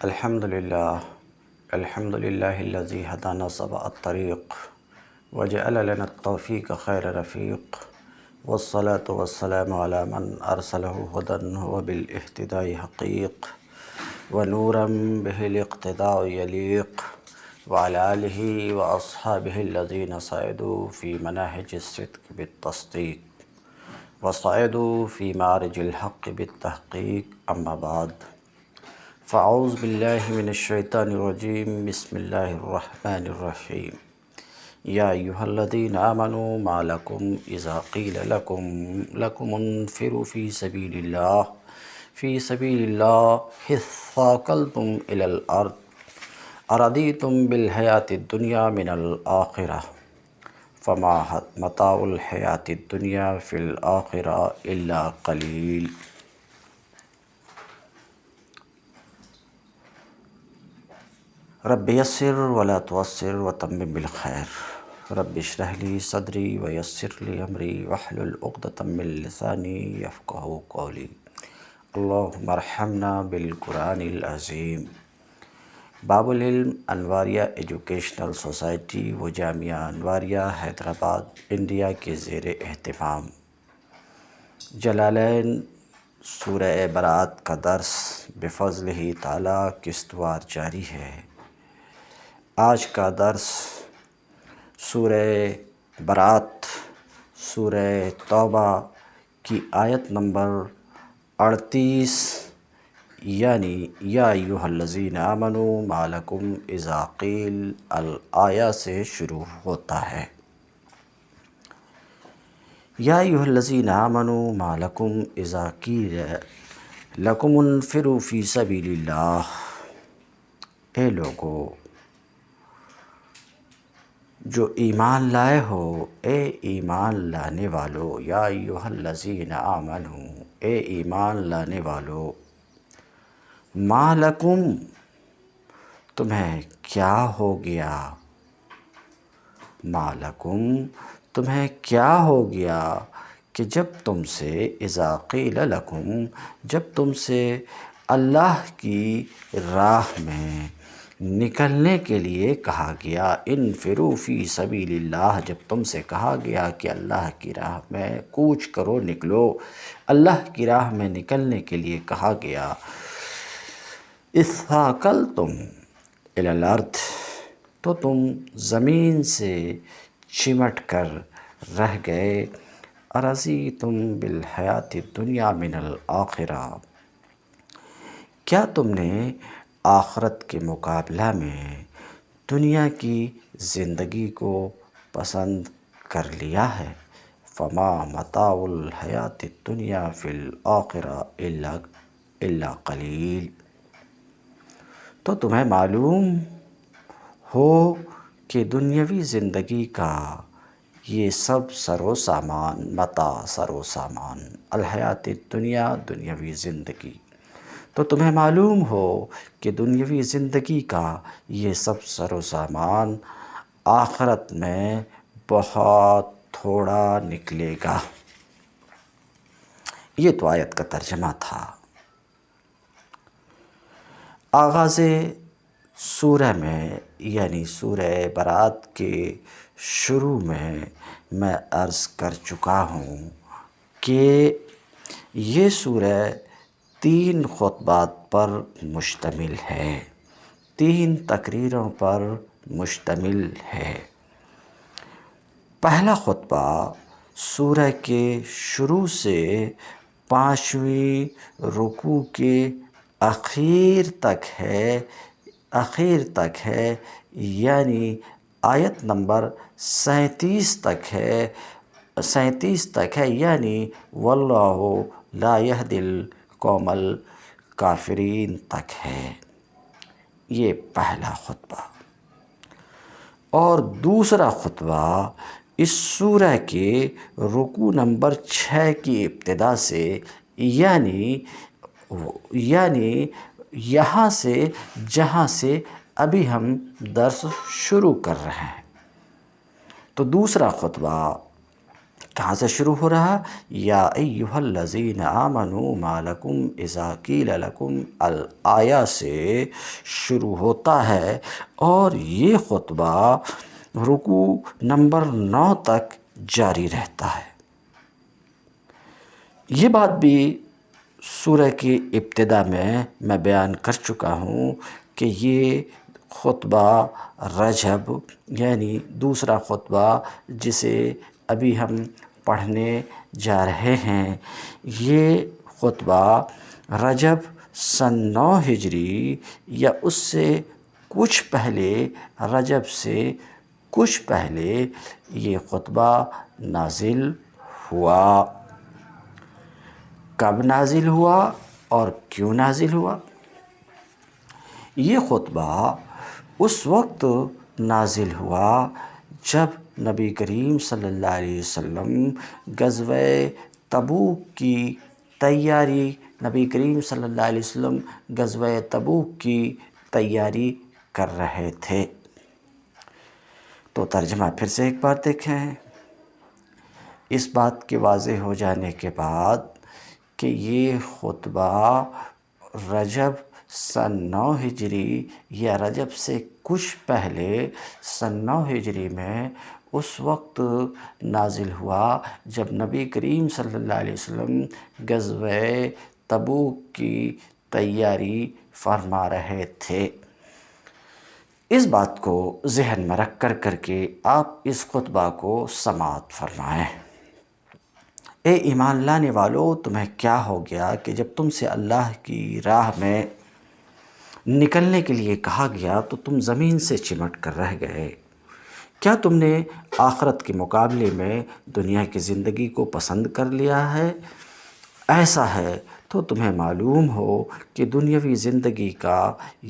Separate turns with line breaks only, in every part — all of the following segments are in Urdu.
الحمد لله الذي هدانا سواء الطريق وجعل لنا التوفيق خير رفيق، والصلاة والسلام على من أرسله هدى وبالاهتداء حقيق ونورا به الاقتداء يليق، وعلى آله وأصحابه الذين صعدوا في مناهج الصدق بالتصديق وصعدوا في معرج الحق بالتحقيق. أما بعد، فاعوذ باللہ من الشیطان الرجیم، بسم اللہ الرحمن الرحیم۔ یا ایہا الذین آمنوا ما لکم اذا قیل لکم انفروا فی سبیل اللہ اثاقلتم الی الارض ارضیتم بالحیاة الدنیا من الآخرہ فما متاع الحیاة الدنیا فی الآخرہ الا قلیل۔ رب یسر ولا تعسر وتمم بالخیر، رب اشرح لی صدری ویسر لی امری واحلل عقدۃ من لسانی یفقہوا قولی۔ اللہم ارحمنا بالقرآن العظیم۔ باب العلم انواریہ ایجوکیشنل سوسائٹی و جامعہ انواریہ حیدرآباد انڈیا کے زیر اہتمام جلالین سورہ براءت کا درس بفضلہ تعالی قسط وار جاری ہے۔ آج کا درس سورہ براءت سورہ توبہ کی آیت نمبر 38 یعنی یا ایھا الذین آمنوا ما لکم اذا قیل الآیہ سے شروع ہوتا ہے۔ یا ایھا الذین آمنوا ما لکم اذا قیل لکم انفروا فی سبیل اللہ، اے لوگو جو ایمان لائے ہو، اے ایمان لانے والو، یا ایھا الذین آمنوا، اے ایمان لانے والو، ما لکم تمہیں کیا ہو گیا، ما لکم تمہیں کیا ہو گیا کہ جب تم سے اذا قیل لکم، جب تم سے اللہ کی راہ میں نکلنے کے لیے کہا گیا، انفروا فی سبیل اللہ، جب تم سے کہا گیا کہ اللہ کی راہ میں کوچ کرو، نکلو، اللہ کی راہ میں نکلنے کے لیے کہا گیا، اثاقلتم الی الارض، تو تم زمین سے چمٹ کر رہ گئے، ارضیتم بالحیاة الدنیا من الآخرہ، کیا تم نے آخرت کے مقابلہ میں دنیا کی زندگی کو پسند کر لیا ہے؟ فما متاع الحیاة الدنیا فی الآخرہ الا قلیل، تو تمہیں معلوم ہو کہ دنیاوی زندگی کا یہ سب سر و سامان، متاع سر و سامان، الحیاۃ الدنیا دنیاوی زندگی، تو تمہیں معلوم ہو کہ دنیاوی زندگی کا یہ سب سر و سامان آخرت میں بہت تھوڑا نکلے گا۔ یہ تو آیت کا ترجمہ تھا۔ آغاز سورہ میں یعنی سورہ براءت کے شروع میں عرض کر چکا ہوں کہ یہ سورہ 3 خطبات پر مشتمل ہے، 3 تقریروں پر مشتمل ہے۔ پہلا خطبہ سورہ کے شروع سے 5ویں رکوع کے اخیر تک ہے، یعنی آیت نمبر 37 تک ہے، یعنی واللہ لا یہدی القوم الکافرین تک ہے۔ یہ پہلا خطبہ۔ اور دوسرا خطبہ اس سورہ کے رکوع نمبر 6 کی ابتدا سے، یعنی یہاں سے جہاں سے ابھی ہم درس شروع کر رہے ہیں۔ تو دوسرا خطبہ کہاں سے شروع ہو رہا؟ یا ایھا الذین آمنوا ما لکم اذا قیل لکم الآیہ سے شروع ہوتا ہے، اور یہ خطبہ رکوع نمبر 9 تک جاری رہتا ہے۔ یہ بات بھی سورہ کی ابتدا میں بیان کر چکا ہوں کہ یہ خطبہ رجب یعنی دوسرا خطبہ جسے ابھی ہم پڑھنے جا رہے ہیں، یہ خطبہ رجب سن 9 ہجری یا اس سے کچھ پہلے، رجب سے کچھ پہلے یہ خطبہ نازل ہوا۔ کب نازل ہوا اور کیوں نازل ہوا؟ یہ خطبہ اس وقت نازل ہوا جب نبی کریم صلی اللہ علیہ وسلم غزوہ تبوک کی تیاری نبی کریم صلی اللہ علیہ وسلم غزوہ تبوک کی تیاری کر رہے تھے۔ تو ترجمہ پھر سے ایک بار دیکھیں۔ اس بات کے واضح ہو جانے کے بعد کہ یہ خطبہ رجب سن 9 ہجری یا رجب سے کچھ پہلے سن 9 ہجری میں اس وقت نازل ہوا جب نبی کریم صلی اللہ علیہ وسلم غزوہ تبوک کی تیاری فرما رہے تھے۔ اس بات کو ذہن میں رکھ کر کے آپ اس خطبہ کو سماعت فرمائیں۔ اے ایمان لانے والو، تمہیں کیا ہو گیا کہ جب تم سے اللہ کی راہ میں نکلنے کے لیے کہا گیا تو تم زمین سے چمٹ کر رہ گئے؟ کیا تم نے آخرت کے مقابلے میں دنیا کی زندگی کو پسند کر لیا ہے؟ ایسا ہے تو تمہیں معلوم ہو کہ دنیاوی زندگی کا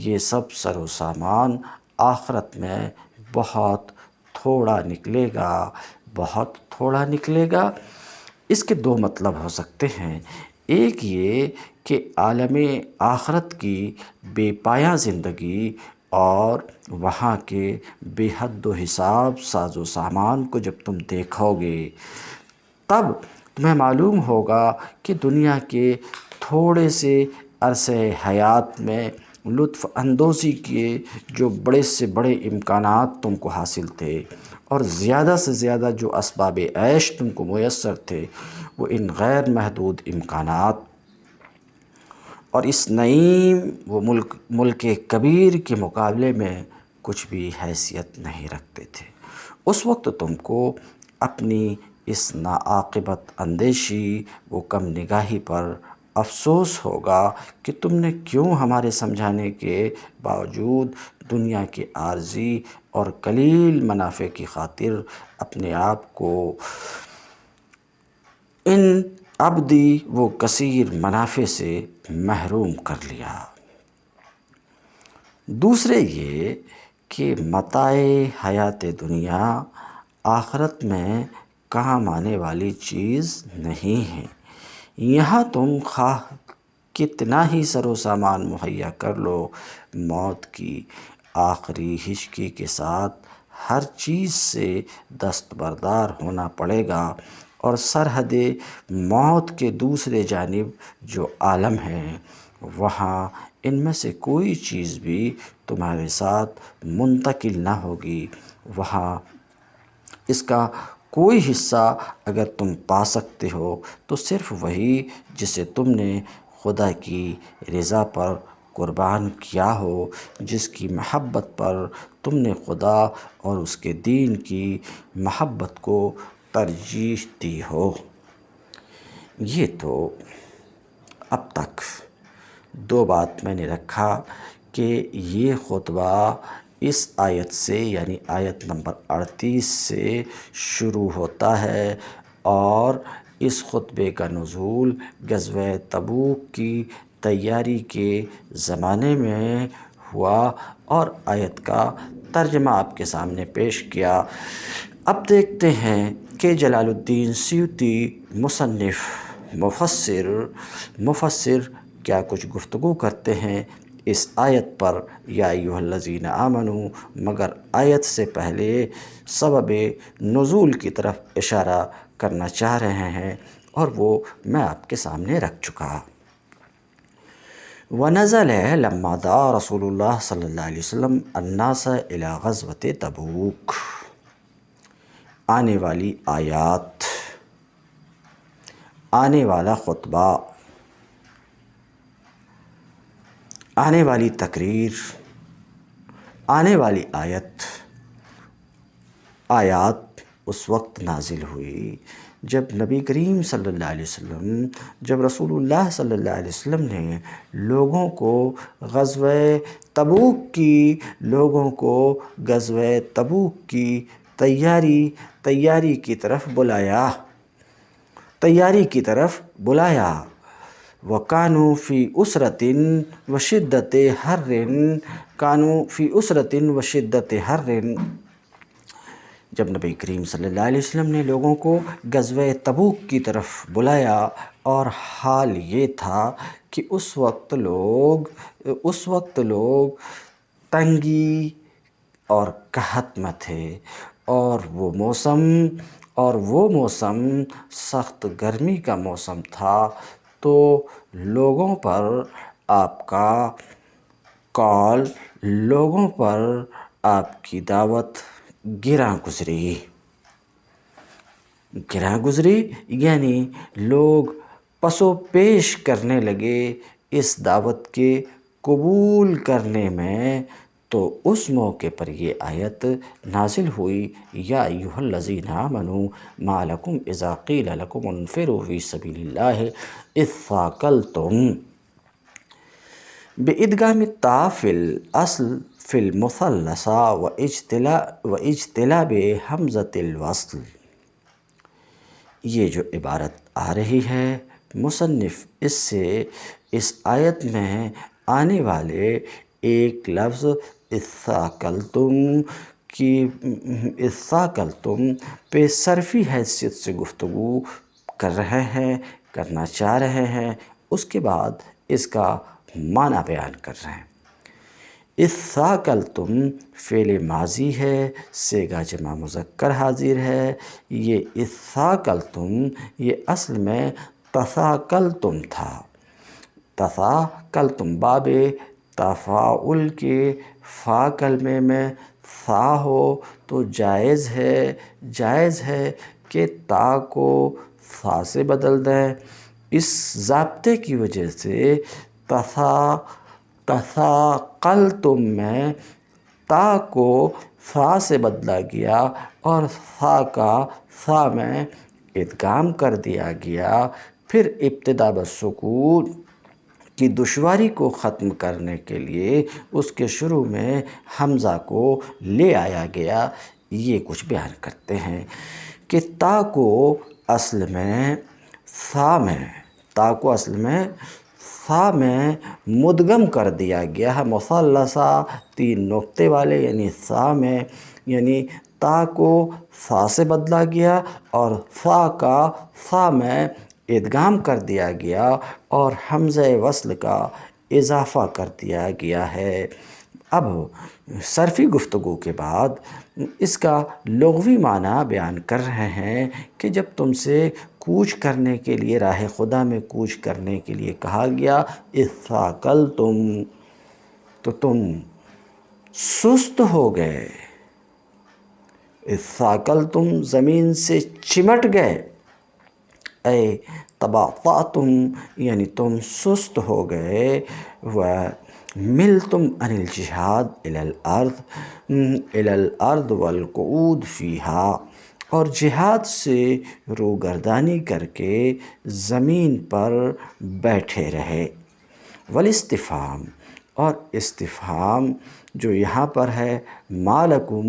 یہ سب سر و سامان آخرت میں بہت تھوڑا نکلے گا، بہت تھوڑا نکلے گا۔ اس کے دو مطلب ہو سکتے ہیں۔ ایک یہ کہ عالم آخرت کی بے پایہ زندگی اور وہاں کے بے حد و حساب ساز و سامان کو جب تم دیکھو گے تب تمہیں معلوم ہوگا کہ دنیا کے تھوڑے سے عرصہ حیات میں لطف اندوزی کے جو بڑے سے بڑے امکانات تم کو حاصل تھے اور زیادہ سے زیادہ جو اسباب عیش تم کو میسر تھے، وہ ان غیر محدود امکانات اور اس نعیم و ملک کبیر کے مقابلے میں کچھ بھی حیثیت نہیں رکھتے تھے۔ اس وقت تم کو اپنی اس ناعاقبت اندیشی و کم نگاہی پر افسوس ہوگا کہ تم نے کیوں ہمارے سمجھانے کے باوجود دنیا کے عارضی اور قلیل منافع کی خاطر اپنے آپ کو ان ابدی و کثیر منافع سے محروم کر لیا۔ دوسرے یہ کہ متاع حیات دنیا آخرت میں کام آنے والی چیز نہیں ہے۔ یہاں تم خواہ کتنا ہی سر و سامان مہیا کر لو، موت کی آخری ہچکی کے ساتھ ہر چیز سے دستبردار ہونا پڑے گا، اور سرحد موت کے دوسرے جانب جو عالم ہے وہاں ان میں سے کوئی چیز بھی تمہارے ساتھ منتقل نہ ہوگی۔ وہاں اس کا کوئی حصہ اگر تم پا سکتے ہو تو صرف وہی جسے تم نے خدا کی رضا پر قربان کیا ہو، جس کی محبت پر تم نے خدا اور اس کے دین کی محبت کو ترجیح دی ہو۔ یہ تو اب تک دو بات میں نے رکھا کہ یہ خطبہ اس آیت سے یعنی آیت نمبر 38 سے شروع ہوتا ہے، اور اس خطبے کا نزول غزوہ تبوک کی تیاری کے زمانے میں ہوا، اور آیت کا ترجمہ آپ کے سامنے پیش کیا۔ اب دیکھتے ہیں کہ جلال الدین سیوطی مصنف مفسر کیا کچھ گفتگو کرتے ہیں اس آیت پر یا ایھا الذین آمنو، مگر آیت سے پہلے سبب نزول کی طرف اشارہ کرنا چاہ رہے ہیں، اور وہ میں آپ کے سامنے رکھ چکا۔ ونزل لما دعا رسول اللہ صلی اللہ علیہ وسلم الناس الی غزوۃ تبوک۔ آنے والی آیات، آنے والا خطبہ، آنے والی تقریر، آنے والی آیات اس وقت نازل ہوئی جب نبی کریم صلی اللہ علیہ وسلم، جب رسول اللہ صلی اللہ علیہ وسلم نے لوگوں کو غزوہ تبوک کی تیاری کی طرف بلایا۔ وَكَانُوا فِي أُسْرَةٍ وَشِدَّةِ حَرٍّ۔ جب نبی کریم صلی اللہ علیہ وسلم نے لوگوں کو غزوہ تبوک کی طرف بلایا، اور حال یہ تھا کہ اس وقت لوگ تنگی اور قحط میں تھے، اور وہ موسم سخت گرمی کا موسم تھا، تو لوگوں پر آپ کا کال، لوگوں پر آپ کی دعوت گراں گزری، یعنی لوگ پس و پیش کرنے لگے اس دعوت کے قبول کرنے میں۔ تو اس موقع پر یہ آیت نازل ہوئی، یا ایھا الذین آمنوا ما لکم اذا قیل لکم انفروا فی سبیل اللہ اثاقلتم، بادغام التاء فی الاصل فی المثلثہ واجتناب ھمزۃ الوصل۔ یہ جو عبارت آ رہی ہے، مصنف اس آیت میں آنے والے ایک لفظ اثاقلتم پہ صرفی حیثیت سے گفتگو کرنا چاہ رہے ہیں، اس کے بعد اس کا معنی بیان کر رہے ہیں۔ اثاقلتم فعل ماضی ہے، صیغہ جمع مذکر حاضر ہے۔ یہ اثاقلتم یہ اصل میں تثاقلتم تھا۔ تثاقلتم باب تفاعل کے فا کلمے میں ثا ہو تو جائز ہے کہ تا کو ثا سے بدل دیں۔ اس ضابطے کی وجہ سے تثاقلتم میں تا کو ثا سے بدلا گیا، اور ثا کا ثا میں ادغام کر دیا گیا۔ پھر ابتدا بالسکون کی دشواری کو ختم کرنے کے لیے اس کے شروع میں حمزہ کو لے آیا گیا۔ یہ کچھ بیان کرتے ہیں کہ تا کو اصل میں ثا میں مدغم کر دیا گیا ہے، مثلثہ 3 نقطے والے، یعنی ثا میں، یعنی تا کو ثا سے بدلا گیا اور ثا کا ثا میں ادغام کر دیا گیا، اور حمزہ وصل کا اضافہ کر دیا گیا ہے۔ اب صرفی گفتگو کے بعد اس کا لغوی معنی بیان کر رہے ہیں کہ جب تم سے کوچ کرنے کے لیے، راہ خدا میں کوچ کرنے کے لیے کہا گیا اثاقلتم، تو تم سست ہو گئے۔ اثاقلتم زمین سے چمٹ گئے، اے تباطأتم یعنی تم سست ہو گئے، وملتم عن الجہاد الی الارض والقعود فیہا، اور جہاد سے روگردانی کر کے زمین پر بیٹھے رہے۔ والاستفہام، اور استفہام جو یہاں پر ہے، ما لکم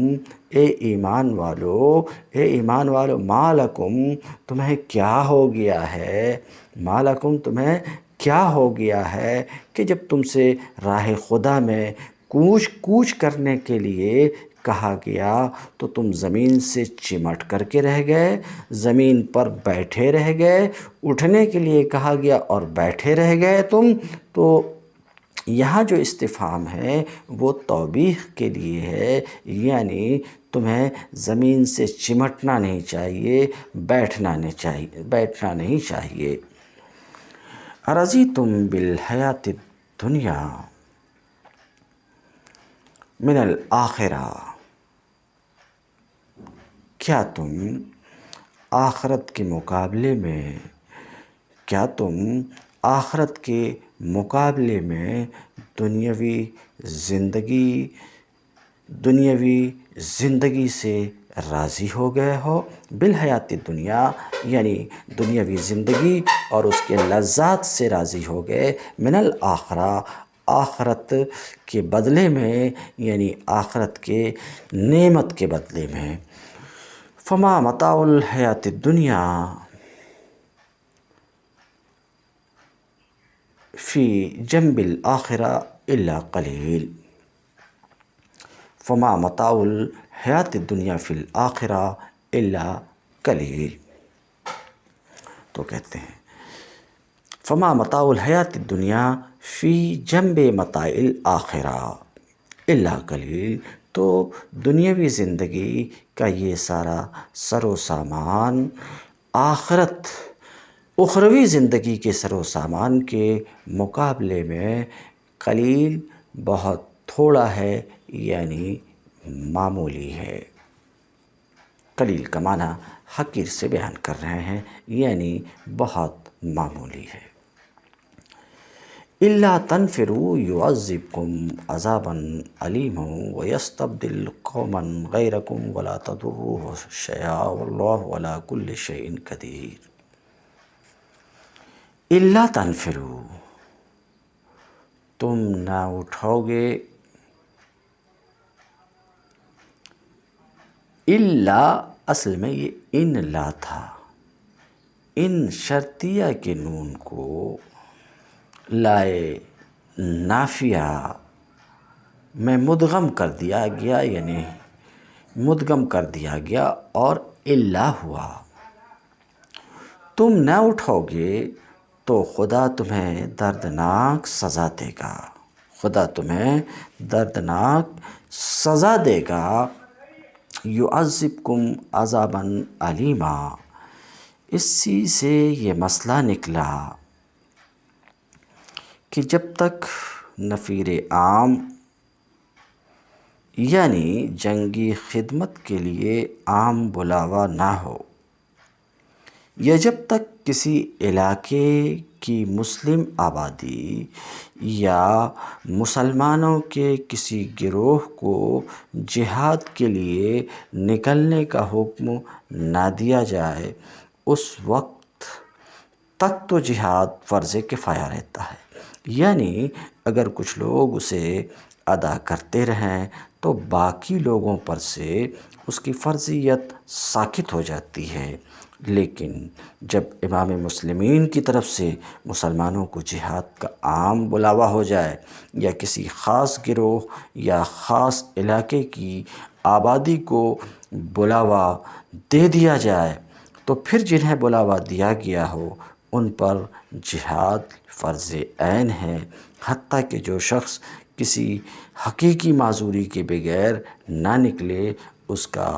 اے ایمان والو ما لکم تمہیں کیا ہو گیا ہے، ما لکم تمہیں کیا ہو گیا ہے کہ جب تم سے راہ خدا میں کوچ کرنے کے لیے کہا گیا تو تم زمین سے چمٹ کر کے رہ گئے، زمین پر بیٹھے رہ گئے، اٹھنے کے لیے کہا گیا اور بیٹھے رہ گئے تم، تو یہاں جو استفہام ہے وہ توبیخ کے لیے ہے، یعنی تمہیں زمین سے چمٹنا نہیں چاہیے، بیٹھنا نہیں چاہیے۔ ارضیتم بالحیات الدنیا من الآخرہ، کیا تم آخرت کے مقابلے میں دنیاوی زندگی سے راضی ہو گئے ہو؟ بالحیات دنیا یعنی دنیاوی زندگی اور اس کے لذات سے راضی ہو گئے، من الآخرہ آخرت کے بدلے میں، یعنی آخرت کے نعمت کے بدلے میں۔ فما متاع الحیات الدنیا فی جنب الآخرہ الا قلیل، فما متاع الحیات الدنیا فی الآخرہ الا قلیل۔ تو کہتے ہیں فما متاع الحیات الدنیا فی جنب متاع الآخرہ الا قلیل، تو دنیاوی زندگی کا یہ سارا سر و سامان اخروی زندگی کے سر و سامان کے مقابلے میں قلیل بہت تھوڑا ہے، یعنی معمولی ہے۔ قلیل کا معنی حقیر سے بیان کر رہے ہیں، یعنی بہت معمولی ہے۔ الا تنفروا يعذبكم عذابا علیما ويستبدل قوما غیرکم ولا تضروه شیئا واللہ علی کل شیء قدیر۔ الا تنفروا، تم نہ اٹھو گے، الا اصل میں یہ ان لا تھا، ان شرطیہ کے نون کو لائے نافیہ میں مدغم کر دیا گیا، یعنی مدغم کر دیا گیا اور الا ہوا۔ تم نہ اٹھو گے تو خدا تمہیں دردناک سزا دے گا، خدا تمہیں دردناک سزا دے گا۔ یعذبکم عذابا علیما، اسی سے یہ مسئلہ نکلا کہ جب تک نفیر عام یعنی جنگی خدمت کے لیے عام بلاوا نہ ہو، یا جب تک کسی علاقے کی مسلم آبادی یا مسلمانوں کے کسی گروہ کو جہاد کے لیے نکلنے کا حکم نہ دیا جائے، اس وقت تک تو جہاد فرض کفایہ رہتا ہے، یعنی اگر کچھ لوگ اسے ادا کرتے رہیں تو باقی لوگوں پر سے اس کی فرضیت ساقط ہو جاتی ہے۔ لیکن جب امام مسلمین کی طرف سے مسلمانوں کو جہاد کا عام بلاوا ہو جائے، یا کسی خاص گروہ یا خاص علاقے کی آبادی کو بلاوا دے دیا جائے، تو پھر جنہیں بلاوا دیا گیا ہو ان پر جہاد فرض عین ہے، حتیٰ کہ جو شخص کسی حقیقی معذوری کے بغیر نہ نکلے اس کا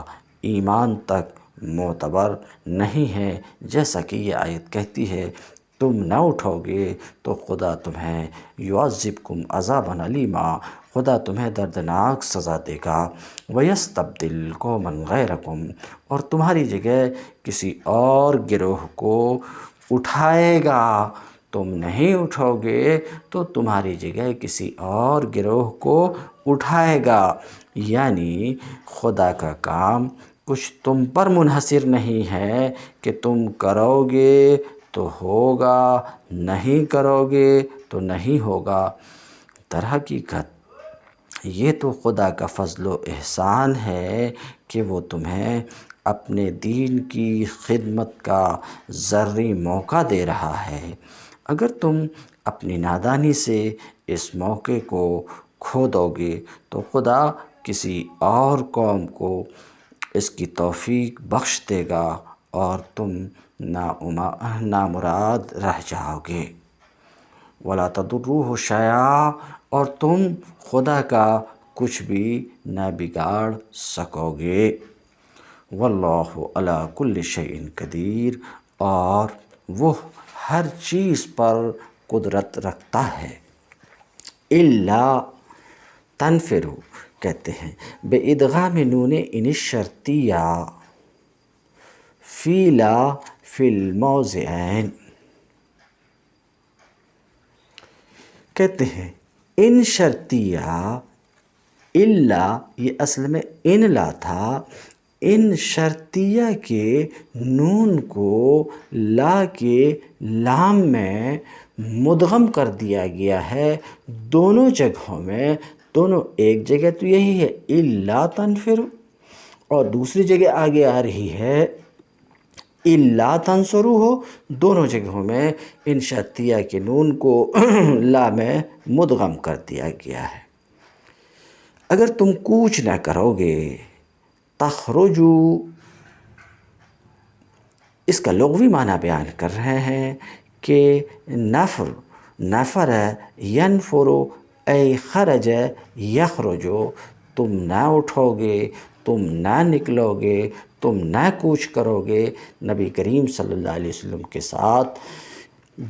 ایمان تک معتبر نہیں ہے، جیسا کہ یہ آیت کہتی ہے تم نہ اٹھو گے تو خدا تمہیں یعذبکم عذابا علیما، خدا تمہیں دردناک سزا دے گا، ویستبدل قوما غیرکم، اور تمہاری جگہ کسی اور گروہ کو اٹھائے گا۔ تم نہیں اٹھو گے تو تمہاری جگہ کسی اور گروہ کو اٹھائے گا، یعنی خدا کا کام کچھ تم پر منحصر نہیں ہے کہ تم کرو گے تو ہوگا، نہیں کرو گے تو نہیں ہوگا۔ در حقیقت یہ تو خدا کا فضل و احسان ہے کہ وہ تمہیں اپنے دین کی خدمت کا ذرّی موقع دے رہا ہے۔ اگر تم اپنی نادانی سے اس موقع کو کھو دو گے تو خدا کسی اور قوم کو اس کی توفیق بخش دے گا اور تم نامراد رہ جاؤ گے۔ ولا تضروہ شیئا، اور تم خدا کا کچھ بھی نہ بگاڑ سکو گے۔ واللہ علی کل شیء قدیر، اور وہ ہر چیز پر قدرت رکھتا ہے۔ الا تنفروا، کہتے ہیں بے ادغام نون ان الشرطیہ فی لا فی الموضعین، کہتے ہیں ان شرطیہ، الا یہ اصل میں ان لا تھا، ان شرطیہ کے نون کو لا کے لام میں مدغم کر دیا گیا ہے دونوں جگہوں میں۔ دونوں، ایک جگہ تو یہی ہے الا تنفروا، اور دوسری جگہ آگے آ رہی ہے الا تنصروہ، دونوں جگہوں میں ان شرطیہ کے نون کو لا میں مدغم کر دیا گیا ہے۔ اگر تم کوچ نہ کرو گے، تخرجو، اس کا لغوی معنی بیان کر رہے ہیں کہ نفر ینفر ای خرج یخرج، تم نہ اٹھو گے، تم نہ نکلو گے، تم نہ کوچ کرو گے نبی کریم صلی اللہ علیہ وسلم کے ساتھ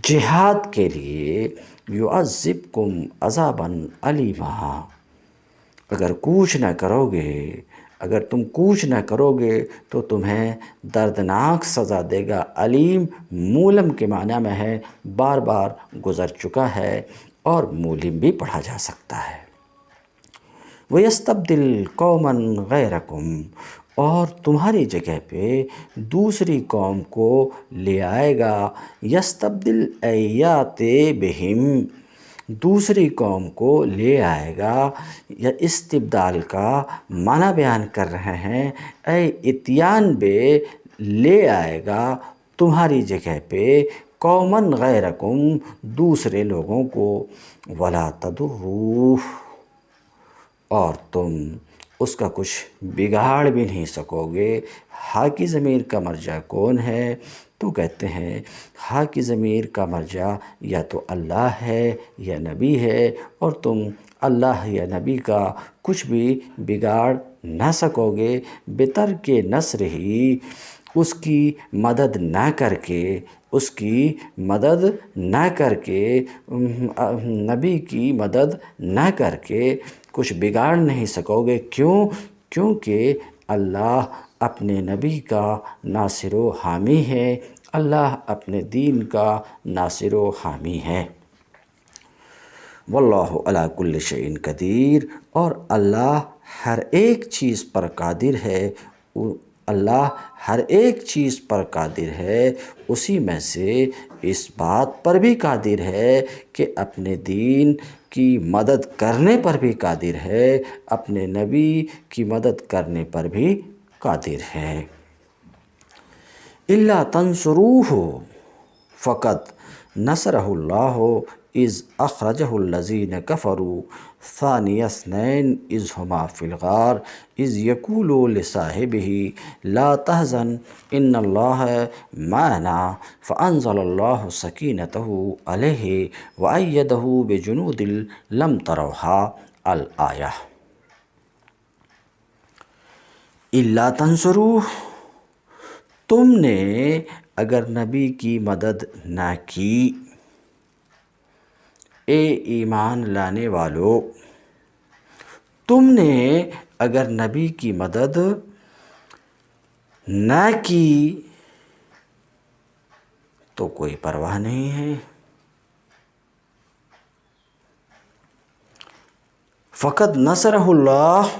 جہاد کے لیے، یعذبکم عذابا علیما، اگر کوچ نہ کرو گے، اگر تم کوچ نہ کرو گے تو تمہیں دردناک سزا دے گا۔ علیم مولم کے معنی میں ہے، بار بار گزر چکا ہے اور مولم بھی پڑھا جا سکتا ہے۔ وَيَسْتَبْدِلْ قَوْمًا غَيْرَكُمْ، اور تمہاری جگہ پہ دوسری قوم کو لے آئے گا۔ یستبدل ایات بہم، دوسری قوم کو لے آئے گا، یا استبدال کا معنی بیان کر رہے ہیں اے اتیان بے، لے آئے گا تمہاری جگہ پہ قوماً غیرکم، دوسرے لوگوں کو، ولا تضروہ، اور تم اس کا کچھ بگاڑ بھی نہیں سکو گے۔ ہا کی ضمیر کا مرجع کون ہے؟ تو کہتے ہیں ہا کی ضمیر کا مرجع یا تو اللہ ہے یا نبی ہے، اور تم اللہ یا نبی کا کچھ بھی بگاڑ نہ سکو گے، بترک نصر ہی، اس کی مدد نہ کر کے، اس کی مدد نہ کر کے، نبی کی مدد نہ کر کے کچھ بگاڑ نہیں سکو گے۔ کیوں؟ کیونکہ اللہ اپنے نبی کا ناصر و حامی ہے، اللہ اپنے دین کا ناصر و حامی ہے۔ واللہ علی کل شیء قدیر، اور اللہ ہر ایک چیز پر قادر ہے، اللہ ہر ایک چیز پر قادر ہے، اسی میں سے اس بات پر بھی قادر ہے کہ اپنے دین کی مدد کرنے پر بھی قادر ہے، اپنے نبی کی مدد کرنے پر بھی قادر ہے۔ الا تنصروہ فقد نصرہ اللہ اذ اخرجہ الذین کفروا ثانی اثنین اذ ہما فی الغار اذ یقول لصاحبہ لا تحزن ان اللہ معنا فانزل اللہ سکینتہ علیہ وأیدہ بجنود لم تروها الآیہ۔ الا تنصروہ، تم نے اگر نبی کی مدد نہ کی، اے ایمان لانے والو، تم نے اگر نبی کی مدد نہ کی تو کوئی پرواہ نہیں ہے۔ فقد نصرہ اللہ،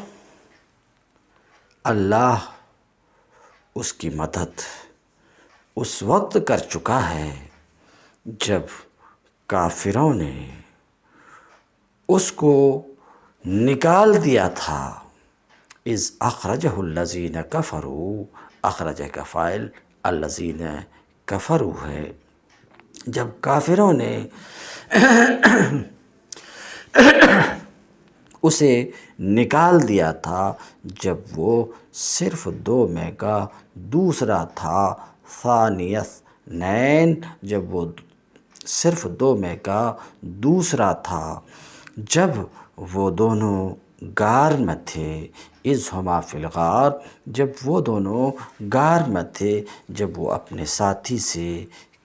اللہ اس کی مدد اس وقت کر چکا ہے جب کافروں نے اس کو نکال دیا تھا۔ اذ اخرجہ الذین کفروا، اخرجہ کا فاعل الذین کفروا ہے، جب کافروں نے اسے نکال دیا تھا، جب وہ صرف 2 میں کا دوسرا تھا، ثانی اثنین، جب وہ صرف 2 میں کا دوسرا تھا جب وہ دونوں غار میں تھے، اذ ہما فی الغار، جب وہ دونوں غار میں تھے، جب وہ اپنے ساتھی سے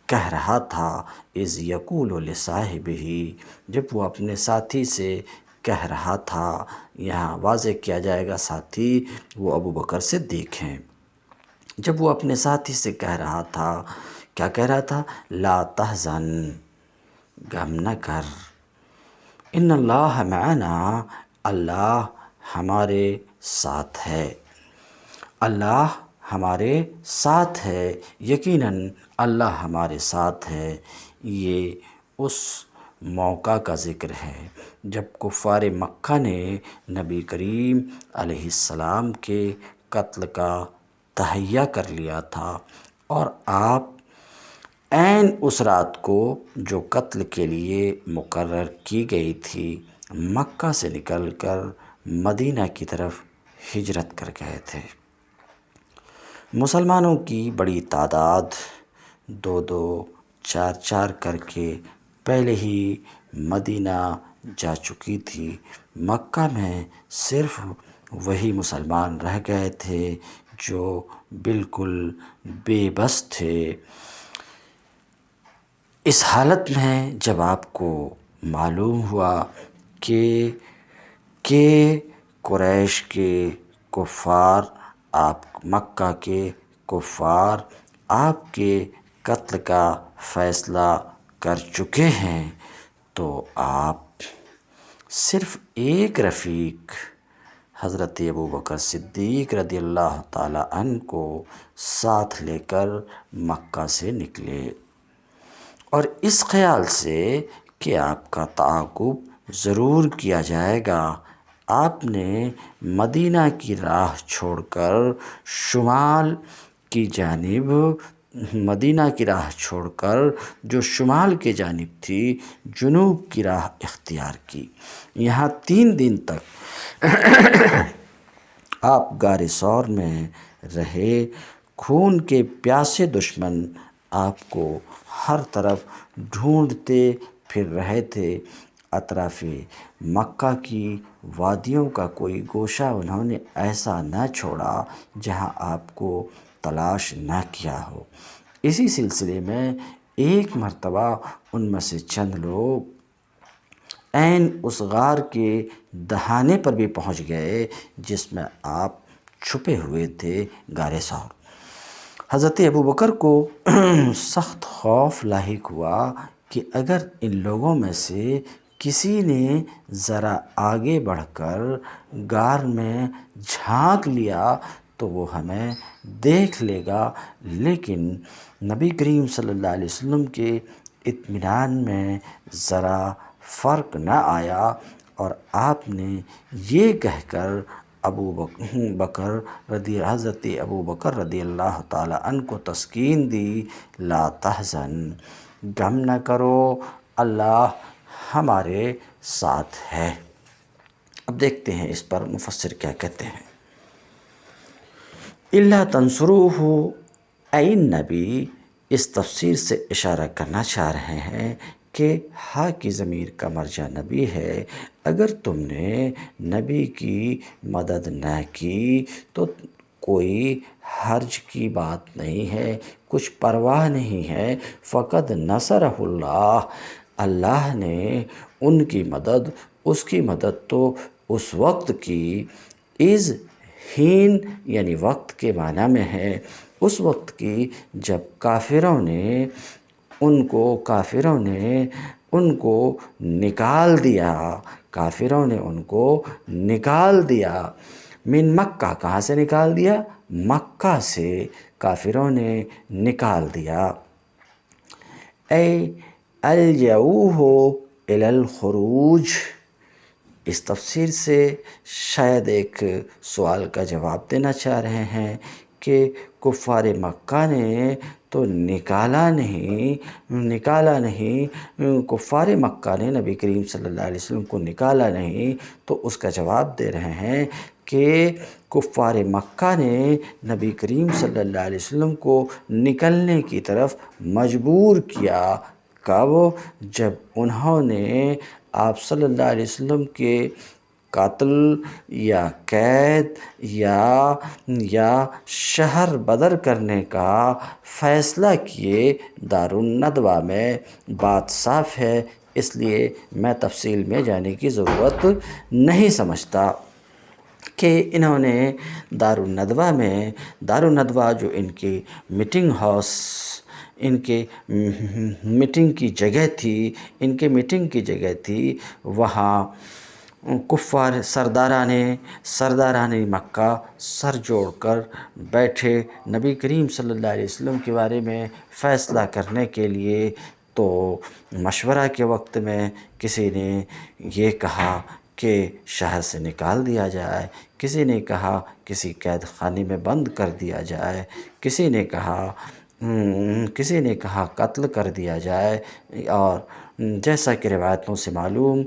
کہہ رہا تھا، اذ یقول لصاحبہ، جب وہ اپنے ساتھی سے کہہ رہا تھا۔ یہاں واضح کیا جائے گا ساتھی وہ ابو بکر صدیق ہیں۔ جب وہ اپنے ساتھی سے کہہ رہا تھا، کیا کہہ رہا تھا؟ لا تحزن، غم نہ کر، ان اللہ معنا، اللہ ہمارے ساتھ ہے، اللہ ہمارے ساتھ ہے، یقیناً اللہ ہمارے ساتھ ہے۔ یہ اس موقع کا ذکر ہے جب کفار مکہ نے نبی کریم علیہ السلام کے قتل کا تہیہ کر لیا تھا، اور آپ عین اس رات کو جو قتل کے لیے مقرر کی گئی تھی مکہ سے نکل کر مدینہ کی طرف ہجرت کر گئے تھے۔ مسلمانوں کی بڑی تعداد 2-2 4-4 کر کے پہلے ہی مدینہ جا چکی تھی۔ مکہ میں صرف وہی مسلمان رہ گئے تھے جو بالکل بے بس تھے۔ اس حالت میں جب آپ کو معلوم ہوا کہ قریش کے کفار، آپ مکہ کے کفار آپ کے قتل کا فیصلہ کر چکے ہیں، تو آپ صرف ایک رفیق حضرت ابوبکر صدیق رضی اللہ تعالیٰ عنہ کو ساتھ لے کر مکہ سے نکلے، اور اس خیال سے کہ آپ کا تعاقب ضرور کیا جائے گا، آپ نے مدینہ کی راہ چھوڑ کر شمال کی جانب، مدینہ کی راہ چھوڑ کر جو شمال کی جانب تھی جنوب کی راہ اختیار کی۔ یہاں 3 دن تک آپ غار ثور میں رہے۔ خون کے پیاسے دشمن آپ کو ہر طرف ڈھونڈتے پھر رہے تھے۔ اطراف مکہ کی وادیوں کا کوئی گوشہ انہوں نے ایسا نہ چھوڑا جہاں آپ کو تلاش نہ کیا ہو۔ اسی سلسلے میں ایک مرتبہ ان میں سے چند لوگ عین اس غار کے دہانے پر بھی پہنچ گئے جس میں آپ چھپے ہوئے تھے، غار ثور۔ حضرت ابوبکر کو سخت خوف لاحق ہوا کہ اگر ان لوگوں میں سے کسی نے ذرا آگے بڑھ کر غار میں جھانک لیا تو وہ ہمیں دیکھ لے گا، لیکن نبی کریم صلی اللہ علیہ وسلم کے اطمینان میں ذرا فرق نہ آیا، اور آپ نے یہ کہہ کر حضرت ابوبکر رضی اللہ تعالیٰ عنہ کو تسکین دی، لا تحزن، غم نہ کرو، اللہ ہمارے ساتھ ہے۔ اب دیکھتے ہیں اس پر مفسر کیا کہتے ہیں۔ الا تنصروہ، اے نبی، اس تفسیر سے اشارہ کرنا چاہ رہے ہیں کہ ہا کی ضمیر کا مرجع نبی ہے۔ اگر تم نے نبی کی مدد نہ کی تو کوئی حرج کی بات نہیں ہے، کچھ پرواہ نہیں ہے۔ فقد نصرہ اللہ، اللہ نے ان کی مدد، اس کی مدد تو اس وقت کی، اذ حین یعنی وقت کے معنی میں ہے، اس وقت کی جب کافروں نے ان کو نکال دیا، کافروں نے ان کو نکال دیا، من مکہ، کہاں سے نکال دیا؟ مکہ سے کافروں نے نکال دیا۔ اے الجؤہ الی الخروج، اس تفسیر سے شاید ایک سوال کا جواب دینا چاہ رہے ہیں کہ کفار مکہ نے تو نکالا نہیں، کفار مکہ نے نبی کریم صلی اللہ علیہ وسلم کو نکالا نہیں، تو اس کا جواب دے رہے ہیں کہ کفار مکہ نے نبی کریم صلی اللہ علیہ وسلم کو نکلنے کی طرف مجبور کیا، کب؟ جب انہوں نے آپ صلی اللہ علیہ وسلم کے قتل یا قید یا شہر بدر کرنے کا فیصلہ کیے۔ دارالندوہ میں بات صاف ہے، اس لیے میں تفصیل میں جانے کی ضرورت نہیں سمجھتا کہ انہوں نے دارالندوہ جو ان کی میٹنگ ہاؤس، ان کے میٹنگ کی جگہ تھی، وہاں کفار سرداران مکہ سر جوڑ کر بیٹھے نبی کریم صلی اللہ علیہ وسلم کے بارے میں فیصلہ کرنے کے لیے۔ تو مشورہ کے وقت میں کسی نے یہ کہا کہ شہر سے نکال دیا جائے، کسی نے کہا کسی قید خانے میں بند کر دیا جائے، کسی نے کہا قتل کر دیا جائے، اور جیسا کہ روایتوں سے معلوم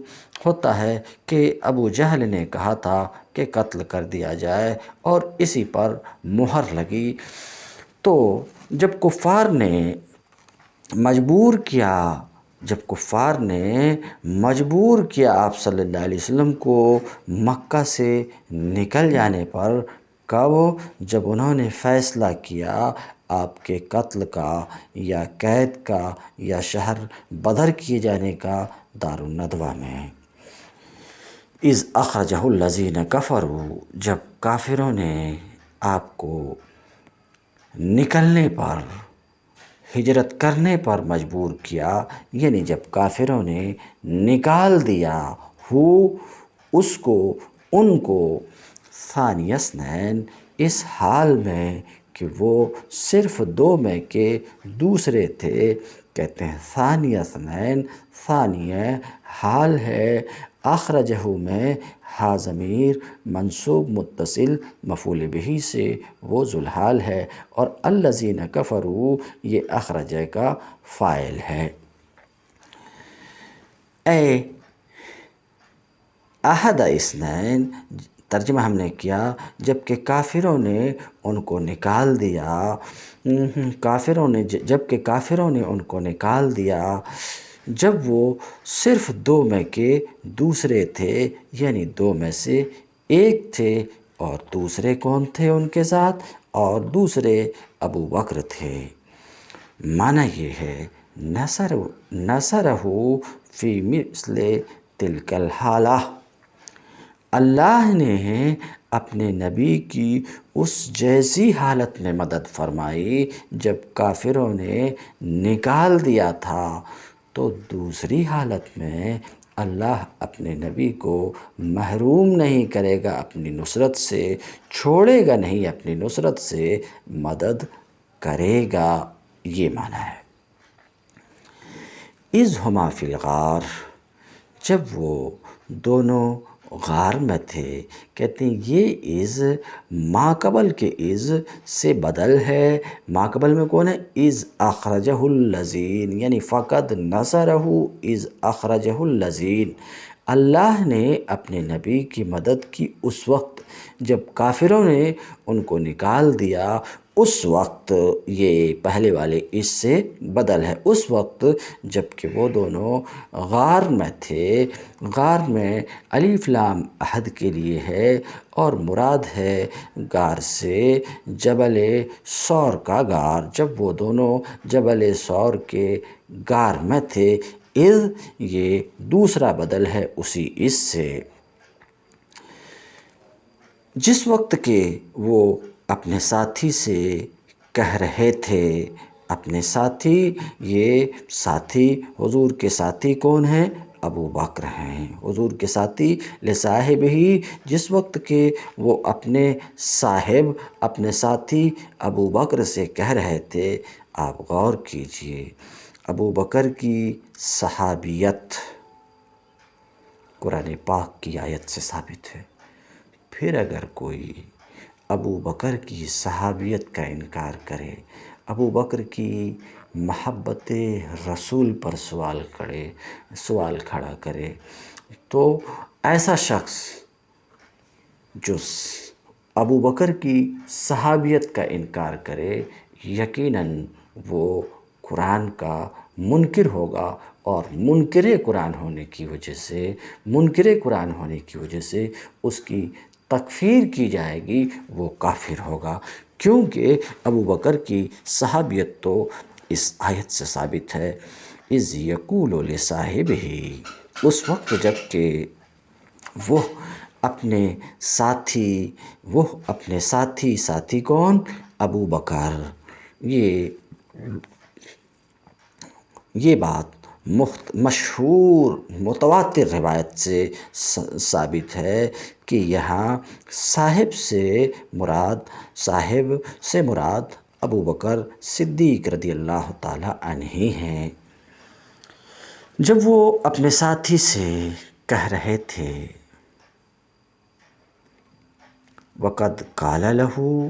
ہوتا ہے کہ ابو جہل نے کہا تھا کہ قتل کر دیا جائے، اور اسی پر مہر لگی۔ تو جب کفار نے مجبور کیا آپ صلی اللہ علیہ وسلم کو مکہ سے نکل جانے پر، کب؟ جب انہوں نے فیصلہ کیا آپ کے قتل کا یا قید کا یا شہر بدر کیے جانے کا دارالندوہ میں۔ اذ اخرجہ الذین کفروا، جب کافروں نے آپ کو نکلنے پر، ہجرت کرنے پر مجبور کیا، یعنی جب کافروں نے نکال دیا ان کو ثانی اثنین، اس حال میں کہ وہ صرف دو میں کے دوسرے تھے، کہتے ہیں ثانی اثنین، ثانیہ حال ہے، اخرجہ میں ہا ضمیر منصوب متصل مفعول بہ سے وہ ذوالحال ہے، اور الذین کفروا یہ اخرجہ کا فاعل ہے۔ اے احد اثنین، ترجمہ ہم نے کیا جب کہ کافروں نے ان کو نکال دیا، جب وہ صرف دو میں کے دوسرے تھے، یعنی دو میں سے ایک تھے، اور دوسرے کون تھے ان کے ساتھ؟ اور دوسرے ابو بکر تھے۔ معنی یہ ہے نصرہ فی مثل تلک الحالہ، اللہ نے اپنے نبی کی اس جیسی حالت میں مدد فرمائی جب کافروں نے نکال دیا تھا، تو دوسری حالت میں اللہ اپنے نبی کو محروم نہیں کرے گا اپنی نصرت سے، چھوڑے گا نہیں، اپنی نصرت سے مدد کرے گا، یہ معنی ہے۔ اذ ہما فی الغار، جب وہ دونوں غار میں تھے، کہتے ہیں یہ اذ ماقبل کے اذ سے بدل ہے۔ ماقبل میں کون ہے؟ اذ اخرجہ الذین، یعنی فقد نصرہ اذ اخرجہ الذین، اللہ نے اپنے نبی کی مدد کی اس وقت جب کافروں نے ان کو نکال دیا، اس وقت، یہ پہلے والے اس سے بدل ہے، اس وقت جب کہ وہ دونوں غار میں تھے۔ غار میں الف لام عہد کے لیے ہے، اور مراد ہے غار سے جبل ثور کا غار، جب وہ دونوں جبل ثور کے غار میں تھے۔ اذ یہ دوسرا بدل ہے اسی اس سے، جس وقت کہ وہ اپنے ساتھی سے کہہ رہے تھے، اپنے ساتھی، یہ ساتھی حضور کے ساتھی کون ہیں؟ ابو بکر ہیں، حضور کے ساتھی لصاحبہ، جس وقت کہ وہ اپنے صاحب، اپنے ساتھی ابو بکر سے کہہ رہے تھے۔ آپ غور کیجئے، ابو بکر کی صحابیت قرآن پاک کی آیت سے ثابت ہے، پھر اگر کوئی ابو بکر کی صحابیت کا انکار کرے، ابو بکر کی محبت رسول پر سوال کھڑا کرے، تو ایسا شخص جو ابو بکر کی صحابیت کا انکار کرے، یقیناً وہ قرآن کا منکر ہوگا اور منکر قرآن ہونے کی وجہ سے اس کی تکفیر کی جائے گی، وہ کافر ہوگا، کیونکہ ابو بکر کی صحابیت تو اس آیت سے ثابت ہے۔ اذ یقول لصاحبہ، اس وقت جب کہ وہ اپنے ساتھی کون؟ ابو بکر۔ یہ بات مشہور متواتر روایت سے ثابت ہے کہ یہاں صاحب سے مراد ابو بکر صدیق رضی اللہ تعالی عنہ ہیں۔ جب وہ اپنے ساتھی سے کہہ رہے تھے وَقَدْ قَالَ لَهُ،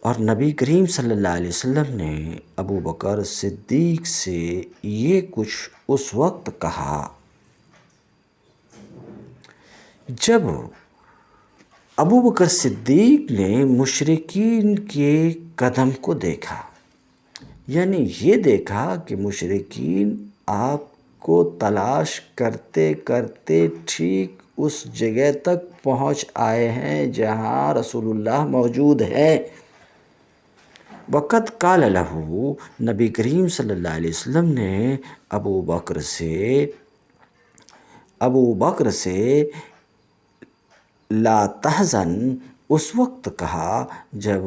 اور نبی کریم صلی اللہ علیہ وسلم نے ابو بکر صدیق سے یہ کچھ اس وقت کہا جب ابو بکر صدیق نے مشرکین کے قدم کو دیکھا، یعنی یہ دیکھا کہ مشرکین آپ کو تلاش کرتے کرتے ٹھیک اس جگہ تک پہنچ آئے ہیں جہاں رسول اللہ موجود ہیں۔ وَقَدْ قَالَ لَهُ، نبی کریم صلی اللہ علیہ وسلم نے ابو بکر سے لا تحزن اس وقت کہا جب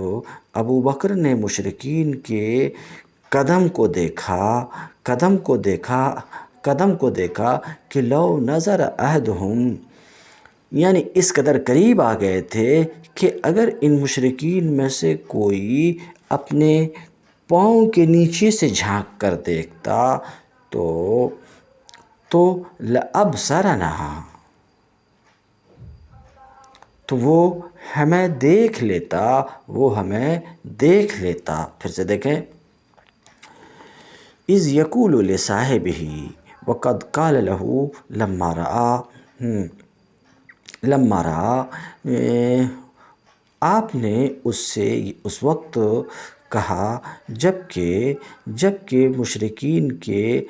ابو بکر نے مشرکین کے قدم کو دیکھا کہ لو نظر احدہم، یعنی اس قدر قریب آ گئے تھے کہ اگر ان مشرکین میں سے کوئی اپنے پاؤں کے نیچے سے جھانک کر دیکھتا تو لأبصرنا، تو وہ ہمیں دیکھ لیتا۔ پھر سے دیکھیں، اذ یقول لصاحبہ وقد قال له لما رأى، آپ نے اس سے اس وقت کہا جب کہ مشرکین کے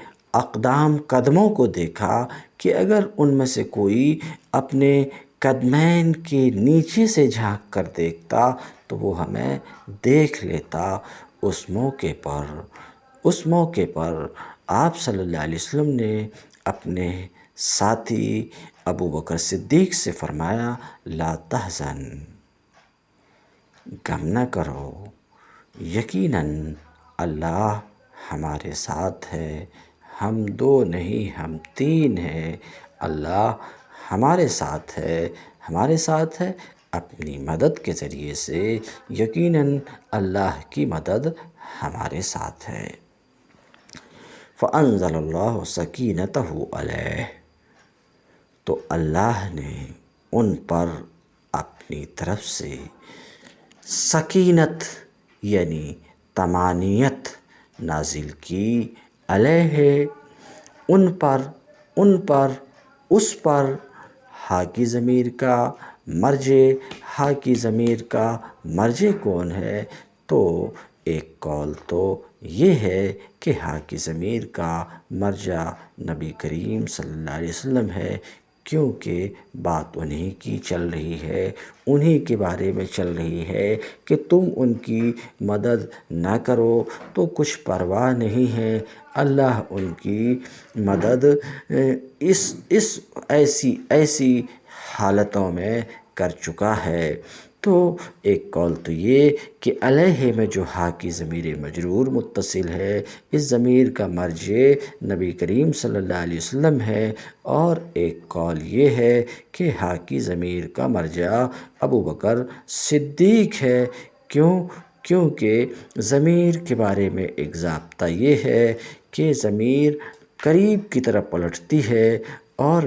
قدموں کو دیکھا کہ اگر ان میں سے کوئی اپنے قدمین کے نیچے سے جھانک کر دیکھتا تو وہ ہمیں دیکھ لیتا۔ اس موقع پر آپ صلی اللہ علیہ وسلم نے اپنے ساتھی ابو بکر صدیق سے فرمایا لا تحزن، غم نہ کرو، یقیناً اللہ ہمارے ساتھ ہے، ہم دو نہیں ہم تین ہیں، اللہ ہمارے ساتھ ہے اپنی مدد کے ذریعے سے، یقیناً اللہ کی مدد ہمارے ساتھ ہے۔ فَأَنزَلَ اللَّهُ سَكِينَتَهُ عَلَيْهِ، تو اللہ نے ان پر اپنی طرف سے سکینت یعنی طمانینت نازل کی، علیہ ان پر اس پر، ہا کی ضمیر کا مرجع کون ہے؟ تو ایک قول تو یہ ہے کہ ہا کی ضمیر کا مرجع نبی کریم صلی اللہ علیہ وسلم ہے، کیونکہ بات انہی کی چل رہی ہے، انہی کے بارے میں چل رہی ہے کہ تم ان کی مدد نہ کرو تو کچھ پرواہ نہیں ہے، اللہ ان کی مدد ایسی حالتوں میں کر چکا ہے۔ تو ایک قول تو یہ کہ علیہ میں جو ہا کی ضمیر مجرور متصل ہے، اس ضمیر کا مرجع نبی کریم صلی اللہ علیہ وسلم ہے، اور ایک قول یہ ہے کہ ہا کی ضمیر کا مرجع ابو بکر صدیق ہے۔ کیونکہ ضمیر کے بارے میں ایک ضابطہ یہ ہے کہ ضمیر قریب کی طرف پلٹتی ہے، اور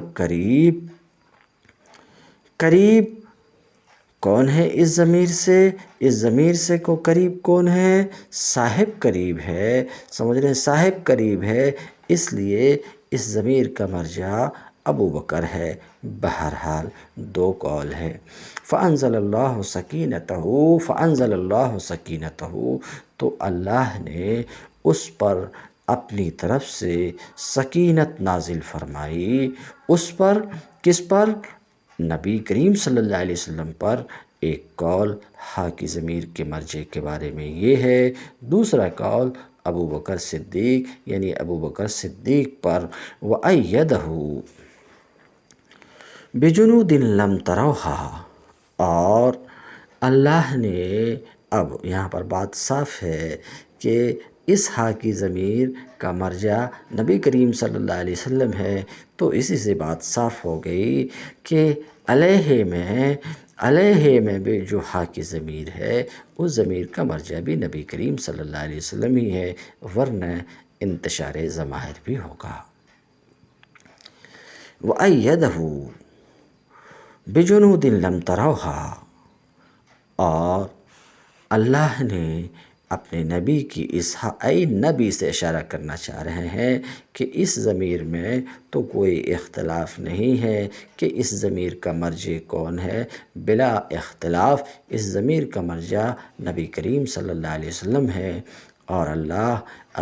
قریب کون ہے اس ضمیر سے کو قریب کون ہے؟ صاحب قریب ہے، سمجھ رہے ہیں، صاحب قریب ہے، اس لیے اس ضمیر کا مرجع ابو بکر ہے، بہرحال دو قول ہے۔ فَأَنزَلَ اللَّهُ سَكِينَتَهُ فَأَنزَلَ اللَّهُ سَكِينَتَهُ تو اللہ نے اس پر اپنی طرف سے سکینت نازل فرمائی، اس پر، کس پر؟ نبی کریم صلی اللہ علیہ وسلم پر۔ ایک قول ہا کی ضمیر کے مرجع کے بارے میں یہ ہے، دوسرا قول ابو بکر صدیق یعنی ابو بکر صدیق پر۔ وَأَيَّدَهُ بِجُنُودٍ لَمْ تَرَوْهَا اور اللہ نے، اب یہاں پر بات صاف ہے کہ اس ہا کی ضمیر کا مرجع نبی کریم صلی اللہ علیہ وسلم ہے، تو اسی سے بات صاف ہو گئی کہ علیہ میں بھی جو ہا کی ضمیر ہے اس ضمیر کا مرجع بھی نبی کریم صلی اللہ علیہ وسلم ہی ہے، ورنہ انتشار ضمائر بھی ہوگا۔ وَأَيَّدَهُ بِجُنُودٍ لَمْ تَرَوْهَا اور اللہ نے اپنے نبی کی اس اے نبی سے اشارہ کرنا چاہ رہے ہیں کہ اس ضمیر میں تو کوئی اختلاف نہیں ہے کہ اس ضمیر کا مرجع کون ہے، بلا اختلاف اس ضمیر کا مرجع نبی کریم صلی اللہ علیہ وسلم ہے، اور اللہ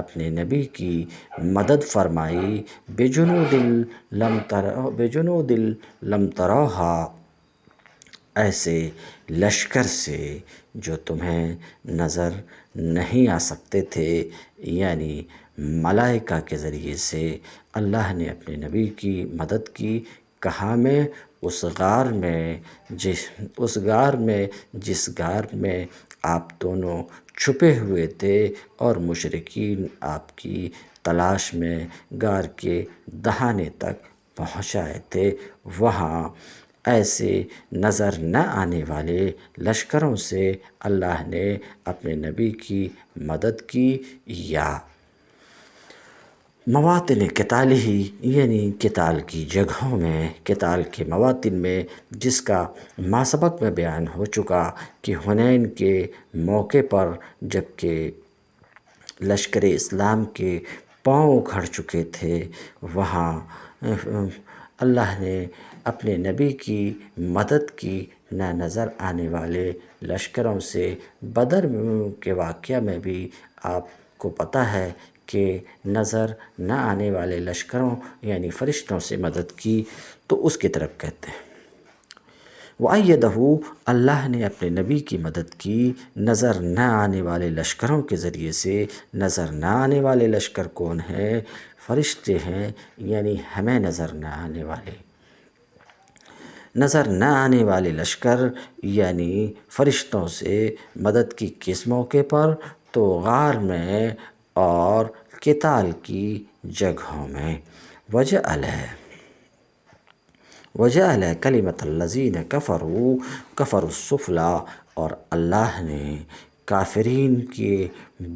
اپنے نبی کی مدد فرمائی بجنود لم تروها ایسے لشکر سے جو تمہیں نظر نہیں آ سکتے تھے، یعنی ملائکہ کے ذریعے سے اللہ نے اپنے نبی کی مدد کی۔ کہاں میں؟ اس غار میں جس غار میں آپ دونوں چھپے ہوئے تھے اور مشرکین آپ کی تلاش میں غار کے دہانے تک پہنچ آئے تھے، وہاں ایسے نظر نہ آنے والے لشکروں سے اللہ نے اپنے نبی کی مدد کی، یا مواطن قتال ہی یعنی قتال کی جگہوں میں، قتال کے مواطن میں، جس کا ماسبق میں بیان ہو چکا کہ حنین کے موقع پر جب کہ لشکر اسلام کے پاؤں اکھڑ چکے تھے، وہاں اللہ نے اپنے نبی کی مدد کی نہ نظر آنے والے لشکروں سے۔ بدر کے واقعہ میں بھی آپ کو پتہ ہے کہ نظر نہ آنے والے لشکروں یعنی فرشتوں سے مدد کی، تو اس کی طرف کہتے ہیں۔ وَأَيَّدَهُ اللہ نے اپنے نبی کی مدد کی نظر نہ آنے والے لشکروں کے ذریعے سے۔ نظر نہ آنے والے لشکر کون ہیں؟ فرشتے ہیں، یعنی ہمیں نظر نہ آنے والے۔ نظر نہ آنے والے لشکر یعنی فرشتوں سے مدد کی کس موقع پر؟ تو غار میں اور قتال کی جگہوں میں۔ وَجَعَلَ كَلِمَةَ الَّذِينَ كَفَرُوا السُّفْلَىٰ اور اللہ نے کافرین کے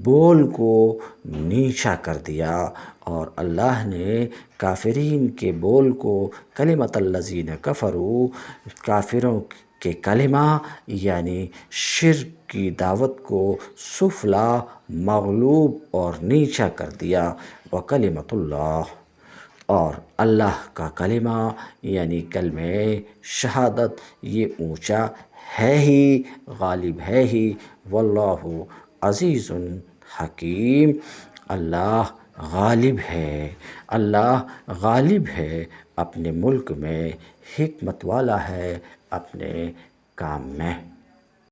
بول کو نیچا کر دیا، اور اللہ نے کافرین کے بول کو کلمۃ الذین کفروا کافروں کے کلمہ یعنی شرک کی دعوت کو سفلا مغلوب اور نیچا کر دیا۔ وکلمۃ اللہ اور اللہ کا کلمہ یعنی کلمہ شہادت یہ اونچا ہے ہی، غالب ہے ہی۔ واللہ عزیز حکیم اللہ غالب ہے، اللہ غالب ہے، اپنے ملک میں حکمت والا ہے، اپنے کام میں۔